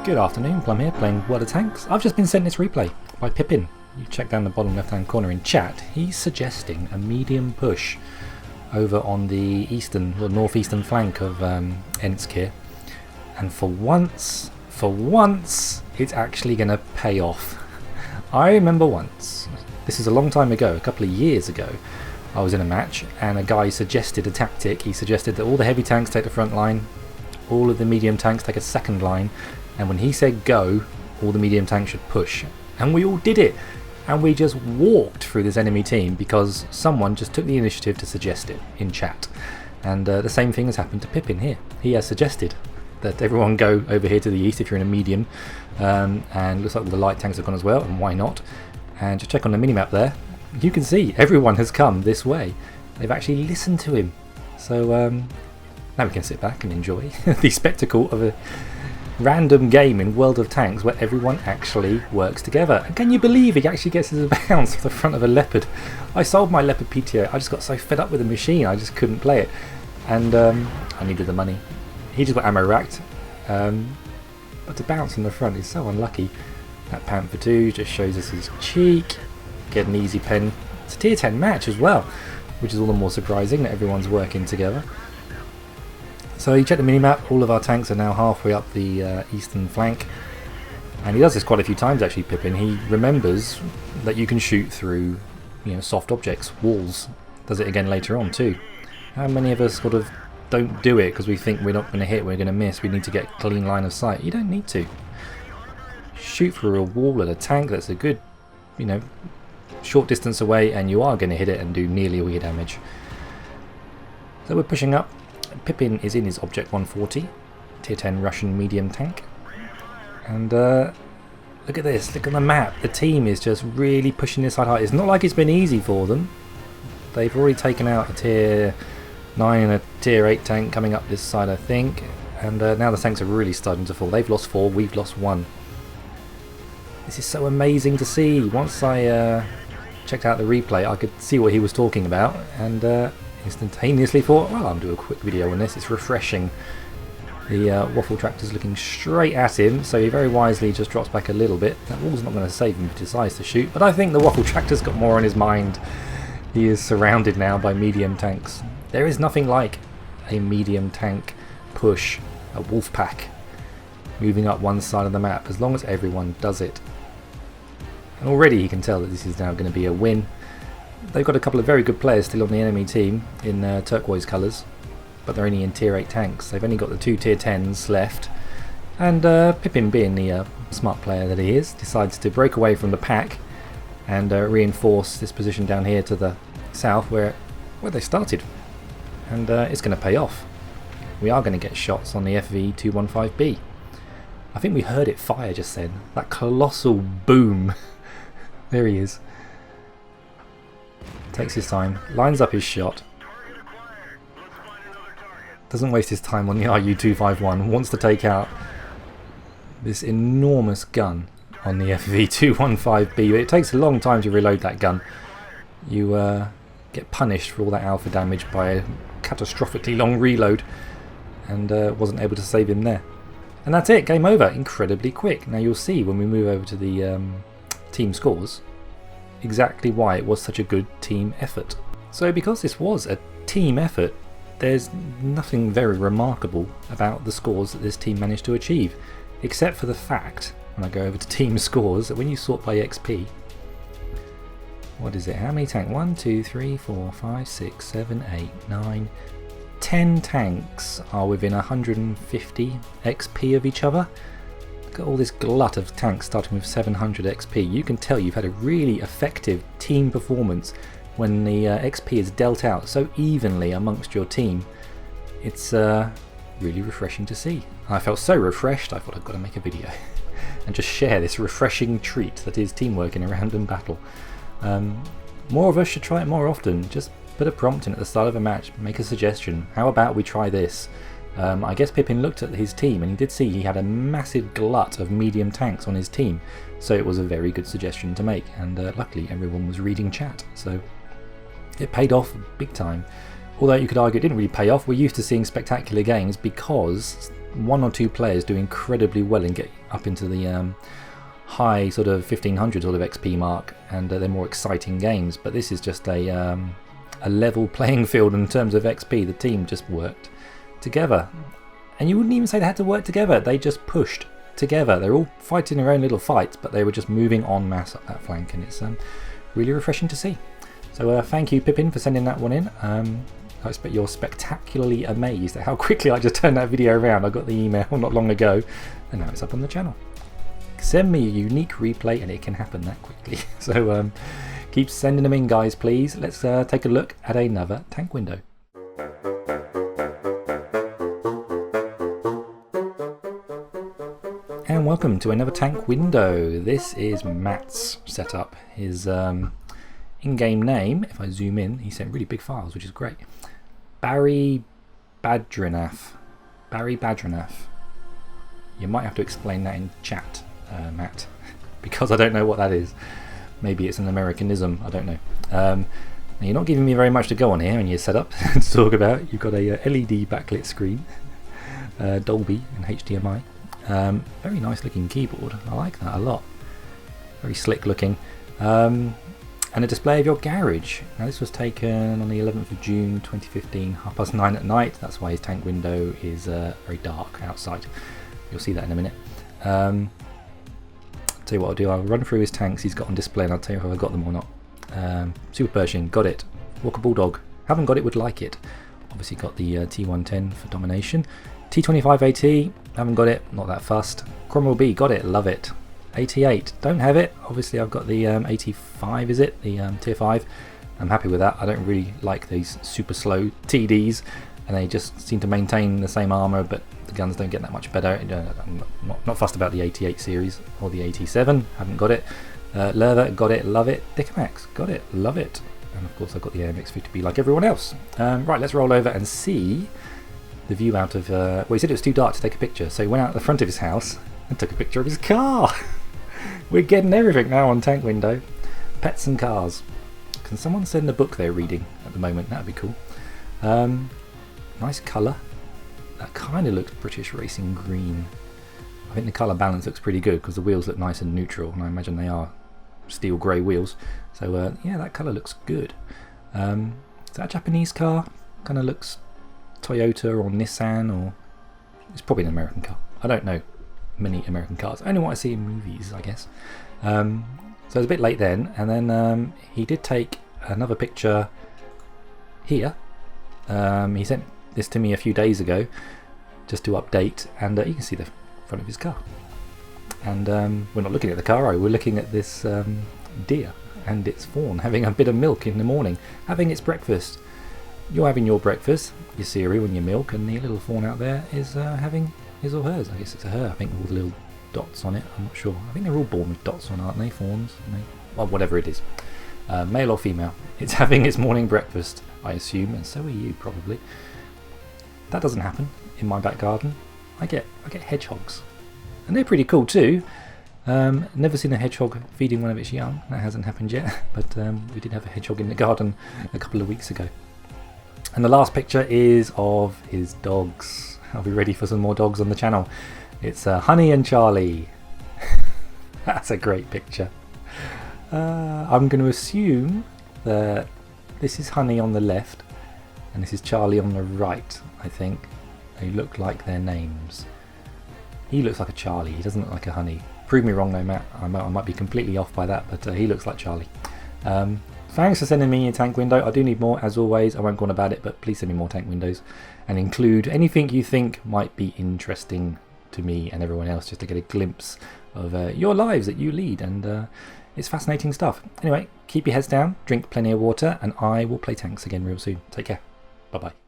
Good afternoon, Plum here, playing World of Tanks. I've just been sent this replay by PIPPIN. You check down the bottom left hand corner in chat. He's suggesting a medium push over on the eastern or northeastern flank of Benq here. And for once, it's actually going to pay off. I remember once, this is a long time ago, a couple of years ago, I was in a match and a guy suggested a tactic. He suggested that all the heavy tanks take the front line, all of the medium tanks take a second line, and when he said go, all the medium tanks should push. And we all did it, and we just walked through this enemy team because someone just took the initiative to suggest it in chat. And the same thing has happened to PIPPIN here. He has suggested that everyone go over here to the east if you're in a medium, and looks like all the light tanks have gone as well, and why not? And just check on the minimap there, you can see everyone has come this way. They've actually listened to him. So now we can sit back and enjoy the spectacle of a random game in World of Tanks where everyone actually works together. And can you believe he actually gets his bounce off the front of a Leopard? I sold my Leopard PTO. I just got so fed up with the machine I just couldn't play it, and I needed the money. He just got ammo racked, but to bounce on the front is so unlucky. That Panther 2 just shows us his cheek. Get an easy pen. It's a tier 10 match as well, which is all the more surprising that everyone's working together. So you check the minimap, all of our tanks are now halfway up the eastern flank, and he does this quite a few times actually, PIPPIN. He remembers that you can shoot through, soft objects, walls. Does it again later on too. How many of us sort of don't do it because we think we're not going to hit, we're going to miss, we need to get clean line of sight? You don't need to. Shoot through a wall at a tank that's a good, short distance away, and you are going to hit it and do nearly all your damage. So we're pushing up. PIPPIN is in his Object 140, tier 10 Russian medium tank, and look at this, look at the map. The team is just really pushing this side hard. It's not like it's been easy for them. They've already taken out a tier 9 and a tier 8 tank coming up this side, I think, and now the tanks are really starting to fall. They've lost 4, we've lost 1. This is so amazing to see. Once I checked out the replay, I could see what he was talking about, and instantaneously thought, well, I'll do a quick video on this. It's refreshing. The waffle tractor's looking straight at him, so he very wisely just drops back a little bit. That wall's not going to save him if he decides to shoot, but I think the waffle tractor's got more on his mind. He is surrounded now by medium tanks. There is nothing like a medium tank push, a wolf pack, moving up one side of the map, as long as everyone does it. And already you can tell that this is now going to be a win. They've got a couple of very good players still on the enemy team in turquoise colours, but they're only in tier 8 tanks. They've only got the 2 tier 10s left, and PIPPIN, being the smart player that he is, decides to break away from the pack and reinforce this position down here to the south where they started, and it's going to pay off. We are going to get shots on the FV215B. I think we heard it fire just then, that colossal boom. There he is. Takes his time, lines up his shot, doesn't waste his time on the RU-251, wants to take out this enormous gun on the FV215B, but it takes a long time to reload that gun. You get punished for all that alpha damage by a catastrophically long reload, and wasn't able to save him there. And that's it, game over, incredibly quick. Now you'll see when we move over to the team scores exactly why it was such a good team effort. So because this was a team effort, there's nothing very remarkable about the scores that this team managed to achieve, except for the fact, when I go over to team scores, that when you sort by XP, what is it, how many tanks? 1, 2, 3, 4, 5, 6, 7, 8, 9, 10 tanks are within 150 XP of each other. Look at all this glut of tanks starting with 700 XP. You can tell you've had a really effective team performance when the XP is dealt out so evenly amongst your team. It's really refreshing to see. I felt so refreshed I thought I've got to make a video and just share this refreshing treat that is teamwork in a random battle. More of us should try it more often. Just put a prompt in at the start of a match, make a suggestion. How about we try this? I guess PIPPIN looked at his team and he did see he had a massive glut of medium tanks on his team, so it was a very good suggestion to make, and luckily everyone was reading chat, so it paid off big time. although you could argue it didn't really pay off. We're used to seeing spectacular games because one or two players do incredibly well and get up into the high sort of 1500 sort of XP mark, and they're more exciting games. But this is just a level playing field in terms of XP. The team just worked together, and you wouldn't even say they had to work together. They just pushed together. They're all fighting their own little fights, but they were just moving en masse up that flank, and it's really refreshing to see. So thank you, Pippin, for sending that one in. I expect you're spectacularly amazed at how quickly I just turned that video around. I got the email not long ago, and now it's up on the channel. Send me a unique replay, and it can happen that quickly. So keep sending them in, guys, please. Let's take a look at another tank window. And welcome to another tank window. This is Matt's setup. His in-game name, if I zoom in, he sent really big files, which is great. Barry Badrinath. Barry Badrinath. You might have to explain that in chat, Matt, because I don't know what that is. Maybe it's an Americanism, I don't know. Now you're not giving me very much to go on here in your setup to talk about. You've got a LED backlit screen, Dolby and HDMI. Very nice looking keyboard, I like that a lot. Very slick looking. And a display of your garage. Now this was taken on the 11th of June 2015, 9:30 at night. That's why his tank window is very dark outside. You'll see that in a minute. Tell you what I'll do, I'll run through his tanks he's got on display and I'll tell you if I've got them or not. Super Pershing, got it. Walker Bulldog, haven't got it, would like it. Obviously got the T110 for domination. T25AT, haven't got it, not that fussed. Cromwell B, got it, love it. 88, don't have it. Obviously I've got the 85, is it? The tier 5. I'm happy with that. I don't really like these super slow TDs, and they just seem to maintain the same armor, but the guns don't get that much better. I'm not fussed about the 88 series or the 87, haven't got it. Lerva, got it, love it. Dicamax, got it, love it. And of course I've got the AMX50B like everyone else. Right, let's roll over and see the view out of... well, he said it was too dark to take a picture, so he went out the front of his house and took a picture of his car. We're getting everything now on Tank Window. Pets and cars. Can someone send a book they're reading at the moment? That'd be cool. Nice colour. That kind of looks British Racing Green. I think the colour balance looks pretty good because the wheels look nice and neutral, and I imagine they are steel grey wheels. So yeah, that colour looks good. Is that a Japanese car? Kind of looks Toyota or Nissan, or it's probably an American car. I don't know many American cars. Only what I see in movies, I guess. So it was a bit late then, and then he did take another picture here. He sent this to me a few days ago just to update, and you can see the front of his car. And we're not looking at the car, we're looking at this deer and its fawn having a bit of milk in the morning, having its breakfast. You're having your breakfast, your cereal and your milk, and the little fawn out there is having his or hers. I guess it's a her, I think, with all the little dots on it. I'm not sure. I think they're all born with dots on, aren't they, fawns? Well, whatever it is. Male or female. It's having its morning breakfast, I assume, and so are you, probably. That doesn't happen in my back garden. I get hedgehogs. And they're pretty cool too. Never seen a hedgehog feeding one of its young. That hasn't happened yet. But we did have a hedgehog in the garden a couple of weeks ago. And the last picture is of his dogs. I'll be ready for some more dogs on the channel. It's Honey and Charlie. That's a great picture. I'm going to assume that this is Honey on the left and this is Charlie on the right, I think. They look like their names. He looks like a Charlie, he doesn't look like a Honey. Prove me wrong though, Matt. I might be completely off by that, but he looks like Charlie. Thanks for sending me a tank window. I do need more, as always. I won't go on about it, but please send me more tank windows and include anything you think might be interesting to me and everyone else, just to get a glimpse of your lives that you lead. And it's fascinating stuff. Anyway, keep your heads down, drink plenty of water, and I will play tanks again real soon. Take care. Bye-bye.